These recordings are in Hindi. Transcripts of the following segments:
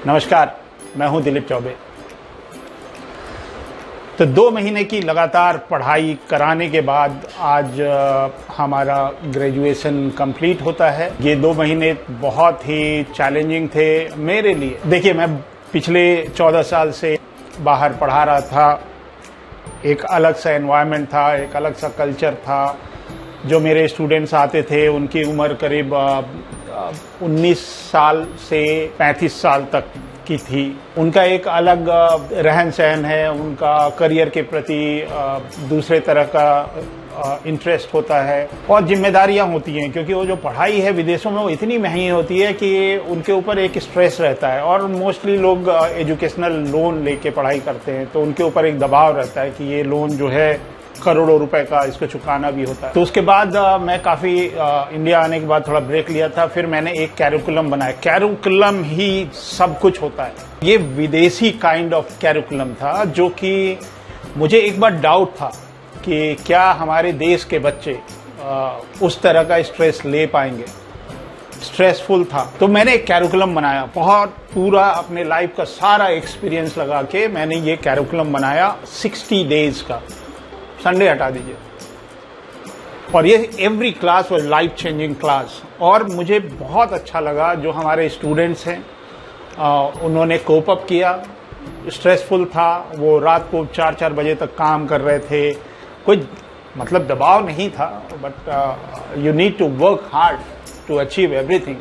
नमस्कार, मैं हूं दिलीप चौबे। तो 2 महीने की लगातार पढ़ाई कराने के बाद आज हमारा ग्रेजुएशन कंप्लीट होता है। ये 2 महीने बहुत ही चैलेंजिंग थे मेरे लिए। देखिए, मैं पिछले 14 साल से बाहर पढ़ा रहा था। एक अलग सा एनवायरनमेंट था, एक अलग सा कल्चर था। जो मेरे स्टूडेंट्स आते थे उनकी उम्र करीब 19 साल से 35 साल तक की थी। उनका एक अलग रहन सहन है, उनका करियर के प्रति दूसरे तरह का इंटरेस्ट होता है और जिम्मेदारियां होती हैं, क्योंकि वो जो पढ़ाई है विदेशों में वो इतनी महंगी होती है कि उनके ऊपर एक स्ट्रेस रहता है। और मोस्टली लोग एजुकेशनल लोन लेके पढ़ाई करते हैं, तो उनके ऊपर एक दबाव रहता है कि ये लोन जो है करोड़ों रुपए का, इसको चुकाना भी होता है। तो उसके बाद मैं काफी इंडिया आने के बाद थोड़ा ब्रेक लिया था। फिर मैंने एक कैरिकुलम बनाया। कैरिकुलम ही सब कुछ होता है। ये विदेशी काइंड ऑफ कैरिकुलम था, जो कि मुझे एक बार डाउट था कि क्या हमारे देश के बच्चे उस तरह का स्ट्रेस ले पाएंगे। स्ट्रेसफुल था, तो मैंने एक कैरिकुलम बनाया। बहुत पूरा अपने लाइफ का सारा एक्सपीरियंस लगा के मैंने ये कैरिकुलम बनाया 60 डेज का। संडे हटा दीजिए। और ये every class was life changing class. और मुझे बहुत अच्छा लगा जो हमारे स्टूडेंट्स हैं उन्होंने कोप अप किया। स्ट्रेसफुल था, वो रात को 4-4 बजे तक काम कर रहे थे। कोई मतलब दबाव नहीं था, but you need to work hard to achieve everything.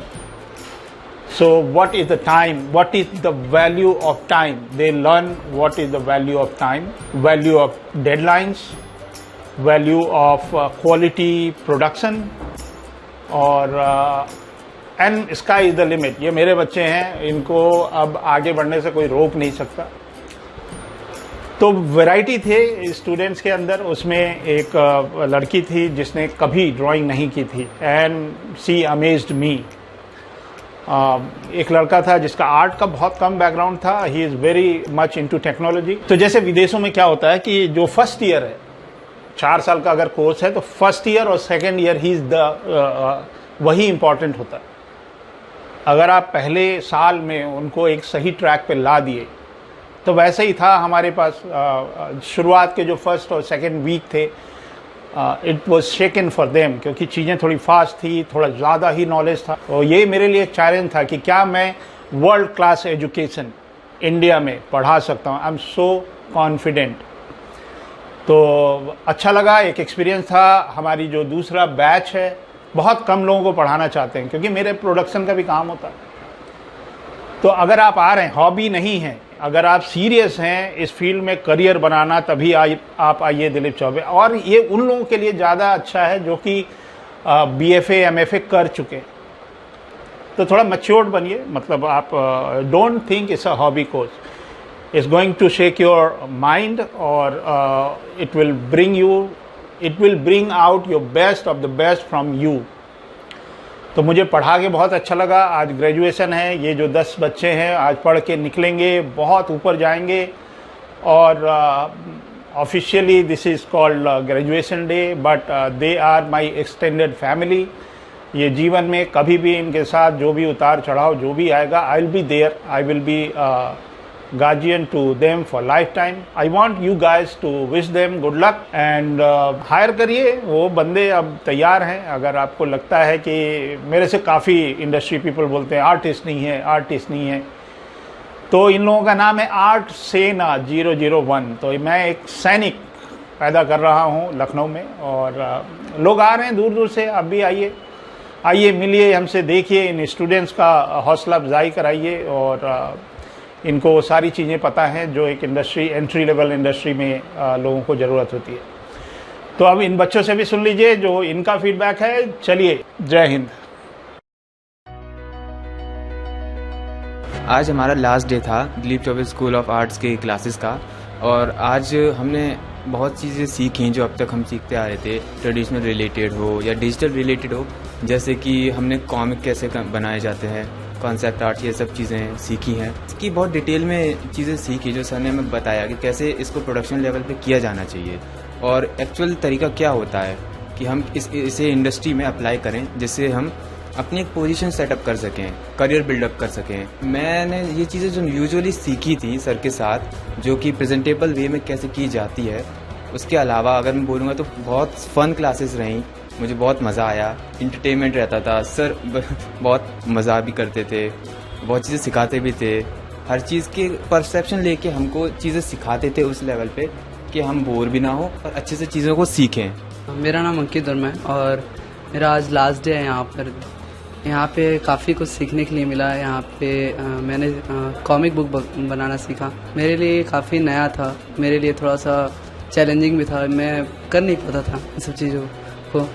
So what is the time? What is the value of time? They learn what is the value of time, value of deadlines, value of quality production, और and sky is the limit. ये मेरे बच्चे हैं, इनको अब आगे बढ़ने से कोई रोक नहीं सकता। तो वैरायटी थे स्टूडेंट्स के अंदर। उसमें एक लड़की थी जिसने कभी ड्राइंग नहीं की थी, एंड शी अमेज्ड मी। एक लड़का था जिसका आर्ट का बहुत कम बैकग्राउंड था। He is very much into technology. तो जैसे विदेशों में क्या होता है कि जो फर्स्ट ईयर है, 4 साल का अगर कोर्स है, तो फर्स्ट ईयर और second year he is the वही इंपॉर्टेंट होता है। अगर आप पहले साल में उनको एक सही ट्रैक पे ला दिए, तो वैसे ही था हमारे पास। शुरुआत के जो फर्स्ट और सेकेंड वीक थे, it was shaken for them, क्योंकि चीज़ें थोड़ी फास्ट थी, थोड़ा ज़्यादा ही नॉलेज था। और ये मेरे लिए एक चैलेंज था कि क्या मैं वर्ल्ड क्लास एजुकेशन इंडिया में पढ़ा सकता हूँ। I am so confident. तो अच्छा लगा, एक एक्सपीरियंस था। हमारी जो दूसरा बैच है, बहुत कम लोगों को पढ़ाना चाहते हैं, क्योंकि मेरे प्रोडक्शन का भी काम होता है। तो अगर आप आ रहे हैं, हॉबी नहीं है, अगर आप सीरियस हैं इस फील्ड में करियर बनाना, तभी आप आइए दिलीप चौबे। और ये उन लोगों के लिए ज़्यादा अच्छा है जो कि BFA MFA कर चुके। तो थोड़ा मैच्योर्ड बनिए। मतलब आप don't think it's a hobby course. It's going to shake your mind, और it will bring out your best of the best from you. तो मुझे पढ़ा के बहुत अच्छा लगा। आज ग्रेजुएशन है। ये जो 10 बच्चे हैं आज पढ़ के निकलेंगे, बहुत ऊपर जाएंगे। और officially this is called graduation day, but they are my extended family. ये जीवन में कभी भी इनके साथ जो भी उतार चढ़ाव जो भी आएगा, I will be there. I will be guardian to them for lifetime. I want you guys to wish them good luck and hire करिए। वो बंदे अब तैयार हैं। अगर आपको लगता है कि मेरे से काफ़ी इंडस्ट्री पीपल बोलते हैं आर्टिस्ट नहीं है, आर्टिस्ट नहीं है, तो इन लोगों का नाम है आर्ट सेना 001। तो मैं एक सैनिक पैदा कर रहा हूँ लखनऊ में, और लोग आ रहे हैं दूर दूर से। आप भी आइए मिलिए हमसे, देखिए इन स्टूडेंट्स का हौसला अफजाई कराइए। और इनको सारी चीज़ें पता हैं जो एक इंडस्ट्री, एंट्री लेवल इंडस्ट्री में लोगों को ज़रूरत होती है। तो अब इन बच्चों से भी सुन लीजिए जो इनका फीडबैक है। चलिए, जय हिंद। आज हमारा लास्ट डे था Dilip Choubey school of arts के क्लासेस का, और आज हमने बहुत चीज़ें सीखी जो अब तक हम सीखते आ रहे थे, ट्रेडिशनल रिलेटेड हो या डिजिटल रिलेटेड हो। जैसे कि हमने कॉमिक कैसे बनाए जाते हैं, कॉन्सेप्ट आर्ट, ये सब चीज़ें सीखी हैं। इसकी बहुत डिटेल में चीज़ें सीखी जो सर ने हमें बताया कि कैसे इसको प्रोडक्शन लेवल पे किया जाना चाहिए, और एक्चुअल तरीका क्या होता है कि हम इसे इंडस्ट्री में अप्लाई करें, जिससे हम अपनी एक पोजीशन सेटअप कर सकें, करियर बिल्डअप कर सकें। मैंने ये चीज़ें जो यूजुअली सीखी थी सर के साथ, जो कि प्रेजेंटेबल वे में कैसे की जाती है, उसके अलावा अगर मैं बोलूँगा तो बहुत फन क्लासेस रहीं, मुझे बहुत मज़ा आया, इंटरटेनमेंट रहता था। सर बहुत मज़ा भी करते थे, बहुत चीज़ें सिखाते भी थे, हर चीज़ के परसेप्शन लेके हमको चीज़ें सिखाते थे उस लेवल पे कि हम बोर भी ना हो और अच्छे से चीज़ों को सीखें। मेरा नाम अंकित वर्मा है और मेरा आज लास्ट डे है यहाँ पर। यहाँ पे काफ़ी कुछ सीखने के लिए मिला। यहाँ पे मैंने कॉमिक बुक बनाना सीखा। मेरे लिए काफ़ी नया था, मेरे लिए थोड़ा सा चैलेंजिंग भी था, मैं कर नहीं पाता था इन सब चीज़ों को।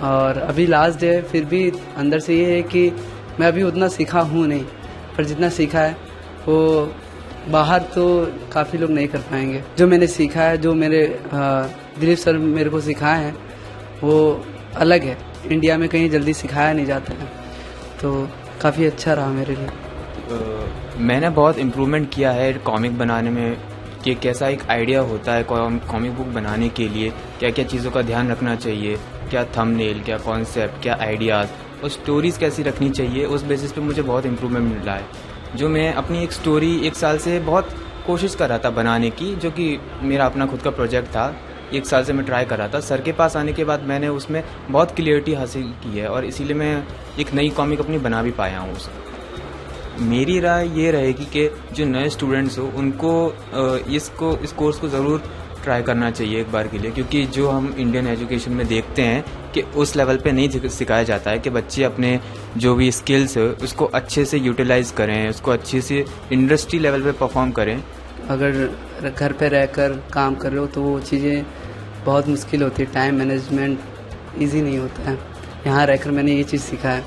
और अभी लास्ट डे, फिर भी अंदर से ये है कि मैं अभी उतना सीखा हूँ नहीं, पर जितना सीखा है वो बाहर तो काफ़ी लोग नहीं कर पाएंगे। जो मैंने सीखा है, जो मेरे दिलीप सर मेरे को सिखाए हैं, वो अलग है, इंडिया में कहीं जल्दी सिखाया नहीं जाता है, तो काफ़ी अच्छा रहा मेरे लिए। मैंने बहुत इम्प्रूवमेंट किया है कॉमिक बनाने में, कि कैसा एक आइडिया होता है कॉमिक बुक बनाने के लिए, क्या क्या चीज़ों का ध्यान रखना चाहिए, क्या थंबनेल, क्या कॉन्सेप्ट, क्या आइडियाज़ और स्टोरीज़ कैसी रखनी चाहिए। उस बेसिस पे मुझे बहुत इम्प्रूवमेंट मिला है। जो मैं अपनी एक स्टोरी 1 साल से बहुत कोशिश कर रहा था बनाने की, जो कि मेरा अपना खुद का प्रोजेक्ट था, 1 साल से मैं ट्राई कर रहा था। सर के पास आने के बाद मैंने उसमें बहुत क्लियरिटी हासिल की है और इसीलिए मैं एक नई कॉमिक अपनी बना भी पाया हूँ उसको। मेरी राय ये रहेगी कि जो नए स्टूडेंट्स हो उनको इस कोर्स को ज़रूर ट्राई करना चाहिए एक बार के लिए, क्योंकि जो हम इंडियन एजुकेशन में देखते हैं कि उस लेवल पे नहीं सिखाया जाता है कि बच्चे अपने जो भी स्किल्स है उसको अच्छे से यूटिलाइज करें, उसको अच्छे से इंडस्ट्री लेवल पे परफॉर्म करें। अगर घर पे रहकर काम कर रहे हो तो वो चीज़ें बहुत मुश्किल होती है, टाइम मैनेजमेंट इजी नहीं होता है। यहाँ रहकर मैंने ये चीज़ सीखा है।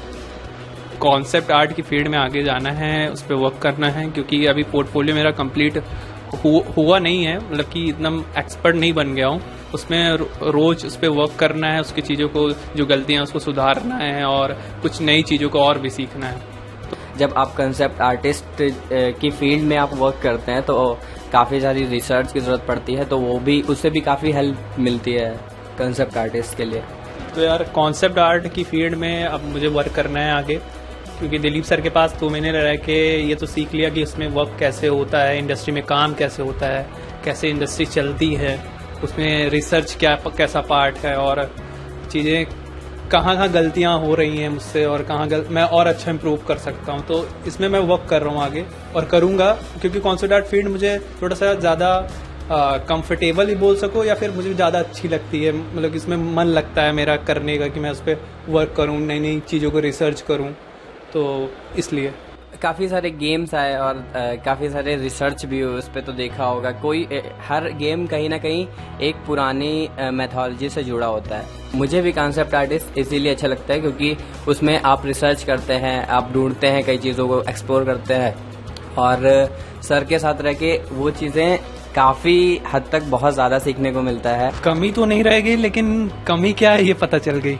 कॉन्सेप्ट आर्ट की फील्ड में आगे जाना है, उस पर वर्क करना है, क्योंकि अभी पोर्टफोलियो मेरा कंप्लीट हुआ नहीं है, मतलब कि इतना एक्सपर्ट नहीं बन गया हूँ। उसमें रोज उस पर वर्क करना है, उसकी चीज़ों को, जो गलतियाँ उसको सुधारना है और कुछ नई चीज़ों को और भी सीखना है। जब आप कंसेप्ट आर्टिस्ट की फील्ड में आप वर्क करते हैं तो काफ़ी सारी रिसर्च की ज़रूरत पड़ती है, तो वो भी, उससे भी काफ़ी हेल्प मिलती है कंसेप्ट आर्टिस्ट के लिए। तो यार कॉन्सेप्ट आर्ट की फील्ड में अब मुझे वर्क करना है आगे, क्योंकि दिलीप सर के पास 2 महीने रह के ये तो सीख लिया कि उसमें वर्क कैसे होता है, इंडस्ट्री में काम कैसे होता है, कैसे इंडस्ट्री चलती है, उसमें रिसर्च कैसा पार्ट है और चीज़ें कहाँ गलतियाँ हो रही हैं मुझसे और मैं और अच्छा इम्प्रूव कर सकता हूँ। तो इसमें मैं वर्क कर रहा हूँ आगे और करूँगा, क्योंकि कॉन्सेप्ट आर्ट फील्ड मुझे थोड़ा सा ज़्यादा कंफर्टेबल ही बोल सको, या फिर मुझे ज़्यादा अच्छी लगती है, मतलब इसमें मन लगता है मेरा करने का कि मैं उस पर वर्क करूँ, नई नई चीज़ों को रिसर्च करूँ, तो इसलिए। काफ़ी सारे गेम्स आए और काफ़ी सारे रिसर्च भी हुए उस पर, तो देखा होगा कोई हर गेम कहीं ना कहीं एक पुरानी मैथोलॉजी से जुड़ा होता है। मुझे भी कॉन्सेप्ट आर्टिस्ट इसीलिए अच्छा लगता है क्योंकि उसमें आप रिसर्च करते हैं, आप ढूंढते हैं, कई चीज़ों को एक्सप्लोर करते हैं और सर के साथ रह के वो चीज़ें काफ़ी हद तक बहुत ज़्यादा सीखने को मिलता है। कमी तो नहीं रह गई, लेकिन कमी क्या है ये पता चल गई।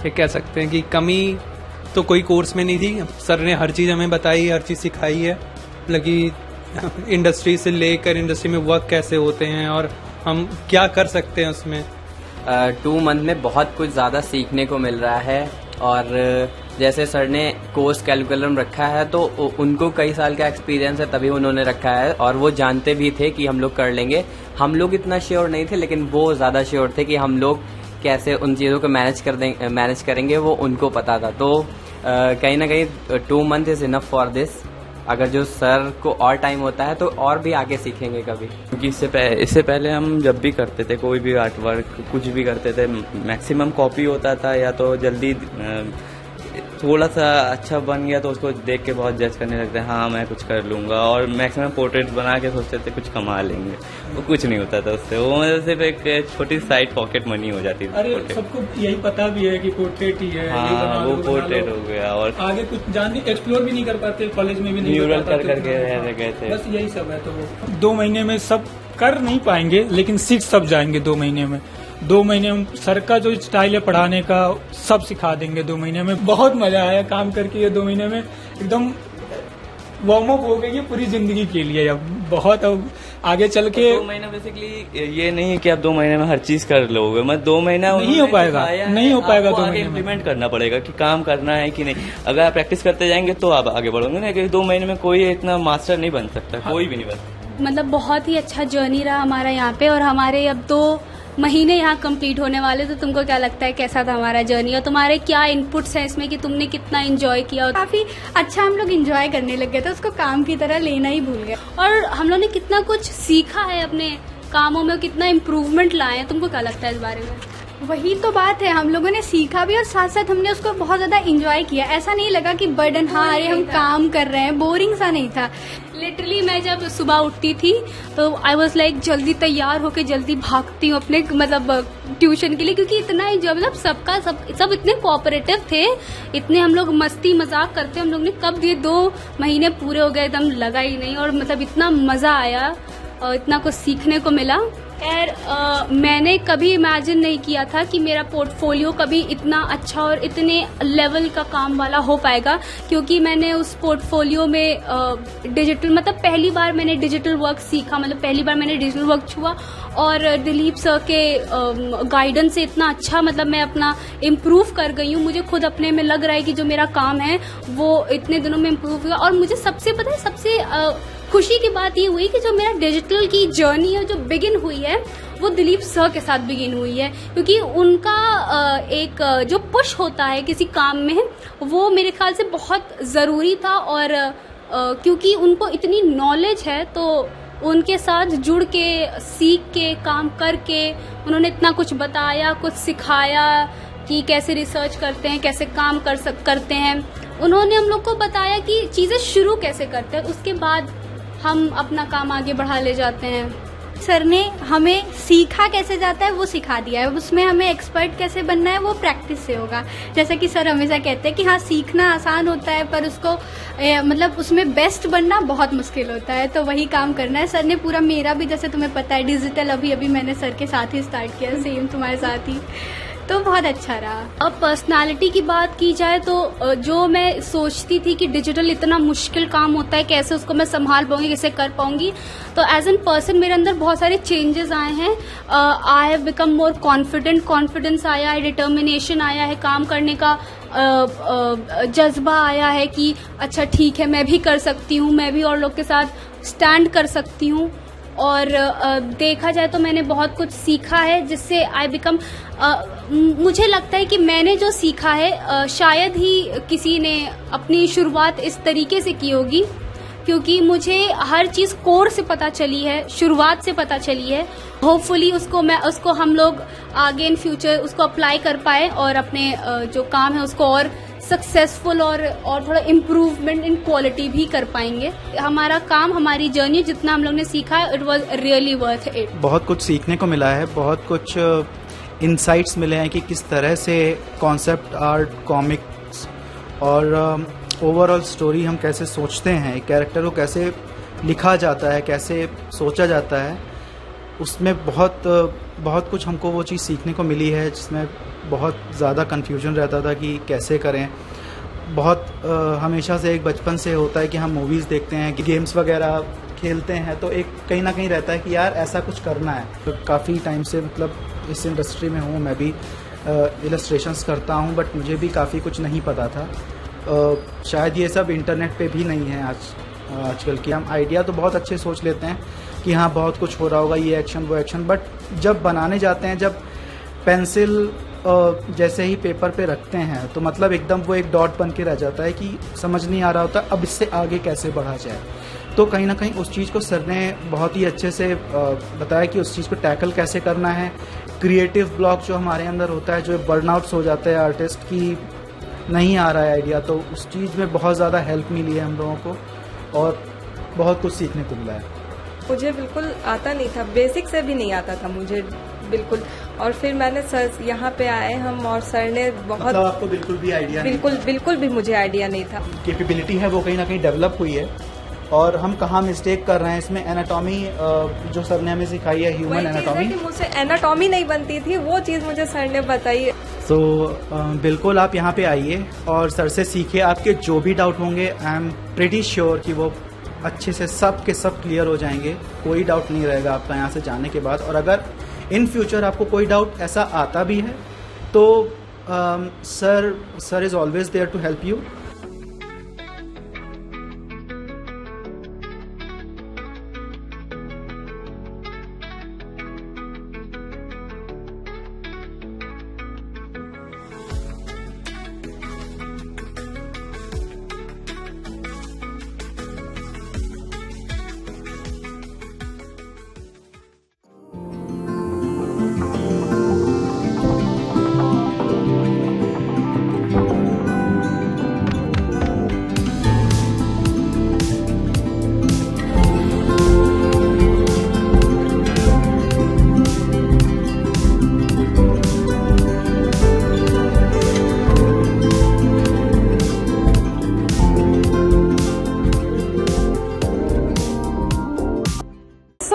ये कह सकते हैं कि कमी तो कोई कोर्स में नहीं थी, सर ने हर चीज़ हमें बताई, हर चीज़ सिखाई है, लगी इंडस्ट्री से लेकर इंडस्ट्री में वर्क कैसे होते हैं और हम क्या कर सकते हैं उसमें। 2 मंथ में बहुत कुछ ज़्यादा सीखने को मिल रहा है और जैसे सर ने कोर्स कैलकुलम रखा है तो उनको कई साल का एक्सपीरियंस है, तभी उन्होंने रखा है और वो जानते भी थे कि हम लोग कर लेंगे। हम लोग इतना श्योर नहीं थे, लेकिन वो ज़्यादा श्योर थे कि हम लोग कैसे उन चीज़ों को मैनेज करेंगे, वो उनको पता था। तो कहीं ना कहीं 2 month is enough for this. अगर जो सर को और टाइम होता है तो और भी आगे सीखेंगे कभी, क्योंकि इससे पहले हम जब भी करते थे कोई भी आर्ट वर्क कुछ भी करते थे, मैक्सिमम कॉपी होता था या तो जल्दी थोड़ा सा अच्छा बन गया तो उसको देख के बहुत जज करने लगते हैं, हाँ मैं कुछ कर लूँगा, और मैक्सिमम पोर्ट्रेट बना के सोचते थे कुछ कमा लेंगे, वो कुछ नहीं होता था उससे, वो मतलब सिर्फ एक छोटी साइड पॉकेट मनी हो जाती थी। अरे सबको यही पता भी है कि पोर्ट्रेट ही है, हाँ वो पोर्ट्रेट हो गया और आगे कुछ जान एक्सप्लोर भी नहीं कर पाते, कॉलेज में भी नहीं म्यूरल कर करके रह गए थे, बस यही सब है। तो 2 महीने में सब कर नहीं पाएंगे, लेकिन सीख सब जाएंगे 2 महीने में। 2 महीने में सर का जो स्टाइल है पढ़ाने का सब सिखा देंगे 2 महीने में। बहुत मजा आया काम करके, ये 2 महीने में एकदम वार्म अप हो गई है पूरी जिंदगी के लिए। अब बहुत आगे चल के 2 महीना बेसिकली ये नहीं है कि आप 2 महीने में हर चीज कर लोगे, मैं 2 महीना नहीं हो पाएगा, नहीं हो पाएगा 2 महीने में। इम्प्लीमेंट करना पड़ेगा कि काम करना है कि नहीं। अगर आप प्रैक्टिस करते जाएंगे तो आप आगे बढ़ोगे ना, कि 2 महीने में कोई इतना मास्टर नहीं बन सकता, कोई भी नहीं बन सकता। मतलब बहुत ही अच्छा जर्नी रहा हमारा यहाँ पे, और हमारे अब 2 महीने यहाँ कंप्लीट होने वाले। तो तुमको क्या लगता है कैसा था हमारा जर्नी, और तुम्हारे क्या इनपुट्स हैं इसमें कि तुमने कितना एंजॉय किया? काफी अच्छा हम लोग एंजॉय करने लग गए थे, उसको काम की तरह लेना ही भूल गए। और हम लोग ने कितना कुछ सीखा है अपने कामों में, कितना इम्प्रूवमेंट लाए हैं, तुमको क्या लगता है इस बारे में? वही तो बात है, हम लोगों ने सीखा भी और साथ साथ हमने उसको बहुत ज्यादा एंजॉय किया। ऐसा नहीं लगा कि बर्डन, हाँ अरे हम काम कर रहे हैं, बोरिंग सा नहीं था। लिटरली मैं जब सुबह उठती थी तो आई वॉज लाइक जल्दी तैयार होके जल्दी भागती हूँ अपने मतलब ट्यूशन के लिए, क्योंकि इतना मतलब सब इतने कोऑपरेटिव थे, इतने हम लोग मस्ती मजाक करते। हम लोग ने कब ये 2 महीने पूरे हो गए एकदम लगा ही नहीं, और मतलब इतना मजा आया और इतना कुछ सीखने को मिला। खैर मैंने कभी इमेजिन नहीं किया था कि मेरा पोर्टफोलियो कभी इतना अच्छा और इतने लेवल का काम वाला हो पाएगा, क्योंकि मैंने उस पोर्टफोलियो में डिजिटल मतलब पहली बार मैंने डिजिटल वर्क सीखा, मतलब पहली बार मैंने डिजिटल वर्क छुआ, और दिलीप सर के गाइडेंस से इतना अच्छा मतलब मैं अपना इम्प्रूव कर गई हूँ। मुझे खुद अपने में लग रहा है कि जो मेरा काम है वो इतने दिनों में इम्प्रूव हुआ। और मुझे सबसे पता है सबसे खुशी की बात ये हुई कि जो मेरा डिजिटल की जर्नी है जो बिगिन हुई है वो दिलीप सर के साथ बिगिन हुई है, क्योंकि उनका एक जो पुश होता है किसी काम में वो मेरे ख्याल से बहुत ज़रूरी था। और क्योंकि उनको इतनी नॉलेज है तो उनके साथ जुड़ के सीख के काम करके उन्होंने इतना कुछ बताया, कुछ सिखाया कि कैसे रिसर्च करते हैं, कैसे काम करते हैं। उन्होंने हम लोग को बताया कि चीज़ें शुरू कैसे करते हैं, उसके बाद हम अपना काम आगे बढ़ा ले जाते हैं। सर ने हमें सीखा कैसे जाता है वो सिखा दिया है, उसमें हमें एक्सपर्ट कैसे बनना है वो प्रैक्टिस से होगा। जैसा कि सर हमेशा कहते हैं कि हाँ सीखना आसान होता है पर उसको मतलब उसमें बेस्ट बनना बहुत मुश्किल होता है, तो वही काम करना है। सर ने पूरा मेरा भी जैसे तुम्हें पता है डिजिटल अभी मैंने सर के साथ ही स्टार्ट किया, सेम तुम्हारे साथ ही, तो बहुत अच्छा रहा। अब पर्सनालिटी की बात की जाए तो जो मैं सोचती थी कि डिजिटल इतना मुश्किल काम होता है, कैसे उसको मैं संभाल पाऊंगी, कैसे कर पाऊंगी, तो एज एन पर्सन मेरे अंदर बहुत सारे चेंजेस आए हैं। I have become more confidence आया है, डिटर्मिनेशन आया है, काम करने का जज्बा आया है कि अच्छा ठीक है मैं भी कर सकती हूँ, मैं भी और लोग के साथ स्टैंड कर सकती हूँ। और देखा जाए तो मैंने बहुत कुछ सीखा है जिससे आई बिकम मुझे लगता है कि मैंने जो सीखा है शायद ही किसी ने अपनी शुरुआत इस तरीके से की होगी, क्योंकि मुझे हर चीज़ कोर से पता चली है, शुरुआत से पता चली है। होपफुली उसको हम लोग आगे इन फ्यूचर उसको अप्लाई कर पाए और अपने जो काम है उसको और सक्सेसफुल और थोड़ा इम्प्रूवमेंट इन क्वालिटी भी कर पाएंगे। हमारा काम, हमारी जर्नी जितना हम लोग ने सीखा है it was really worth it. बहुत कुछ सीखने को मिला है, बहुत कुछ इनसाइट्स मिले हैं कि किस तरह से कॉन्सेप्ट आर्ट, कॉमिक्स और ओवरऑल स्टोरी हम कैसे सोचते हैं, एक कैरेक्टर को कैसे लिखा जाता है, कैसे सोचा जाता है, उसमें बहुत कुछ हमको वो चीज़ सीखने को मिली है जिसमें बहुत ज़्यादा कन्फ्यूजन रहता था कि कैसे करें। बहुत हमेशा से एक बचपन से होता है कि हम मूवीज़ देखते हैं, गेम्स वगैरह खेलते हैं, तो एक कहीं ना कहीं रहता है कि यार ऐसा कुछ करना है। तो काफ़ी टाइम से मतलब इस इंडस्ट्री में हूँ, मैं भी इलस्ट्रेशंस करता हूँ, बट मुझे भी काफ़ी कुछ नहीं पता था। शायद ये सब इंटरनेट पे भी नहीं है आजकल की। हम आइडिया तो बहुत अच्छे सोच लेते हैं कि हाँ बहुत कुछ हो रहा होगा, ये एक्शन वो एक्शन, बट जब बनाने जाते हैं, जब पेंसिल जैसे ही पेपर पे रखते हैं तो मतलब एकदम वो एक डॉट बन के रह जाता है कि समझ नहीं आ रहा होता अब इससे आगे कैसे बढ़ा जाए। तो कहीं ना कहीं उस चीज़ को सर ने बहुत ही अच्छे से बताया कि उस चीज़ को टैकल कैसे करना है। क्रिएटिव ब्लॉक जो हमारे अंदर होता है, जो बर्नआउट्स हो जाते हैं आर्टिस्ट की, नहीं आ रहा है आइडिया, तो उस चीज़ में बहुत ज़्यादा हेल्प मिली है हम लोगों को और बहुत कुछ सीखने को मिला है। मुझे बिल्कुल आता नहीं था, बेसिक से भी नहीं आता था मुझे बिल्कुल, और फिर मैंने सर यहाँ पे आए हम और सर ने बहुत मतलब आपको बिल्कुल भी आइडिया बिल्कुल भी मुझे आइडिया नहीं था। कैपेबिलिटी है वो कहीं ना कहीं डेवलप हुई है और हम कहाँ मिस्टेक कर रहे हैं इसमें। एनाटॉमी जो सर ने हमें सिखाई है, ह्यूमन एनाटॉमी, मुझसे एनाटॉमी नहीं बनती थी, वो चीज़ मुझे सर ने बताई। तो बिल्कुल आप यहाँ पे आइए और सर से सीखिए। आपके जो भी डाउट होंगे आई एम प्रीटी श्योर कि वो अच्छे से सब के सब क्लियर हो जाएंगे, कोई डाउट नहीं रहेगा आपका यहाँ से जाने के बाद। और अगर इन फ्यूचर आपको कोई डाउट ऐसा आता भी है तो sir is always there to help you.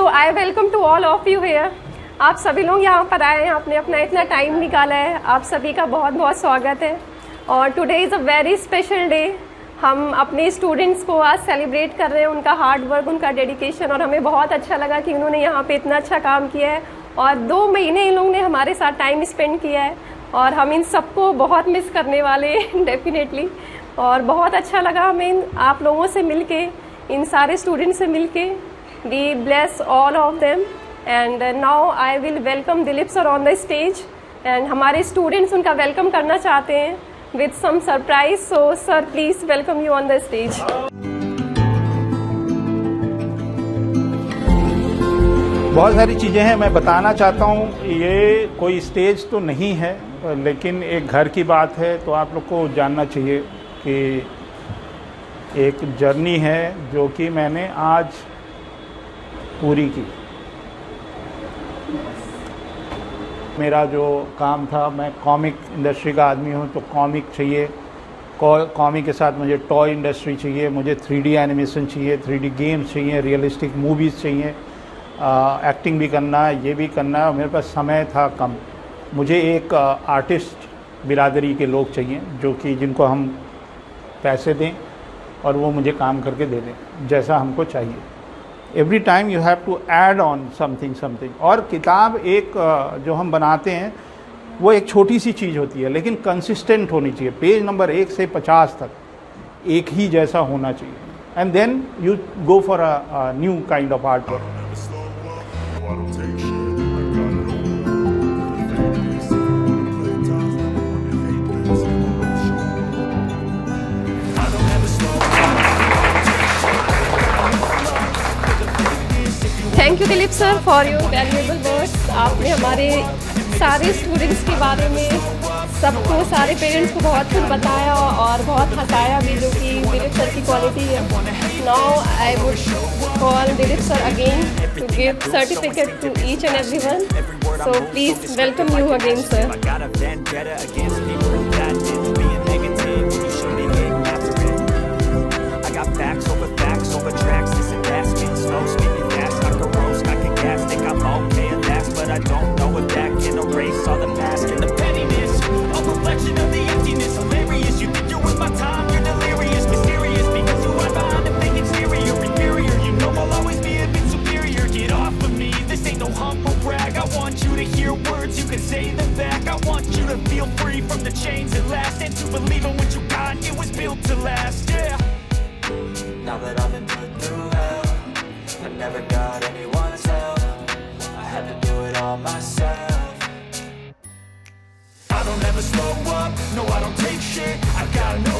I welcome to all of you here. आप सभी लोग यहाँ पर आए हैं, आपने अपना इतना टाइम निकाला है, आप सभी का बहुत बहुत स्वागत है। और today is a very special day. हम अपने स्टूडेंट्स को आज सेलिब्रेट कर रहे हैं, उनका हार्ड वर्क, उनका डेडिकेशन, और हमें बहुत अच्छा लगा कि उन्होंने यहाँ पे इतना अच्छा काम किया है और 2 महीने इन लोगों ने हमारे साथ टाइम स्पेंड किया है और हम इन सबको बहुत मिस करने वाले हैं डेफिनेटली। और बहुत अच्छा लगा हमें आप लोगों से मिलके, इन सारे स्टूडेंट्स से मिलके। We bless all of them and now I will welcome Dilip sir on the stage and हमारे students उनका welcome करना चाहते हैं with some surprise. So sir, please welcome you on the stage. बहुत सारी चीज़ें हैं, मैं बताना चाहता हूँ। ये कोई स्टेज तो नहीं है, लेकिन एक घर की बात है, तो आप लोग को जानना चाहिए कि एक जर्नी है जो कि मैंने आज पूरी की। मेरा जो काम था, मैं कॉमिक इंडस्ट्री का आदमी हूँ, तो कॉमिक चाहिए, कॉमिक के साथ मुझे टॉय इंडस्ट्री चाहिए, मुझे 3D एनिमेशन चाहिए, 3D गेम्स चाहिए, रियलिस्टिक मूवीज़ चाहिए, एक्टिंग भी करना है, ये भी करना है। मेरे पास समय था कम। मुझे एक आर्टिस्ट बिरादरी के लोग चाहिए जो कि जिनको हम पैसे दें और वो मुझे काम करके दे दें जैसा हमको चाहिए। Every time you have to add on something. और किताब एक जो हम बनाते हैं वो एक छोटी सी चीज़ होती है, लेकिन कंसिस्टेंट होनी चाहिए। पेज नंबर 1 से 50 तक एक ही जैसा होना चाहिए, and then you go for a new kind of art work. Thank you Dilip sir for your valuable words. आपने हमारे सारे स्टूडेंट्स के बारे में सबको, सारे पेरेंट्स को बहुत कुछ बताया और बहुत हंसाया भी, जो कि दिलीप सर की क्वालिटी है। Now I would call Dilip sir again to give certificate to each and everyone. So please welcome you again sir. I don't know if that can erase all the past and the pettiness. A reflection of the emptiness, hilarious. You think you're worth my time, you're delirious, mysterious, because you hide behind a fake exterior, inferior. You know I'll always be a bit superior. Get off of me, this ain't no humble brag. I want you to hear words, you can say them back. I want you to feel free from the chains that last, and to believe in what you got, it was built to last, yeah. Now that I've been put through hell, I never got anyone's help. I had to do it all myself. I don't ever slow up, no I don't take shit. I got no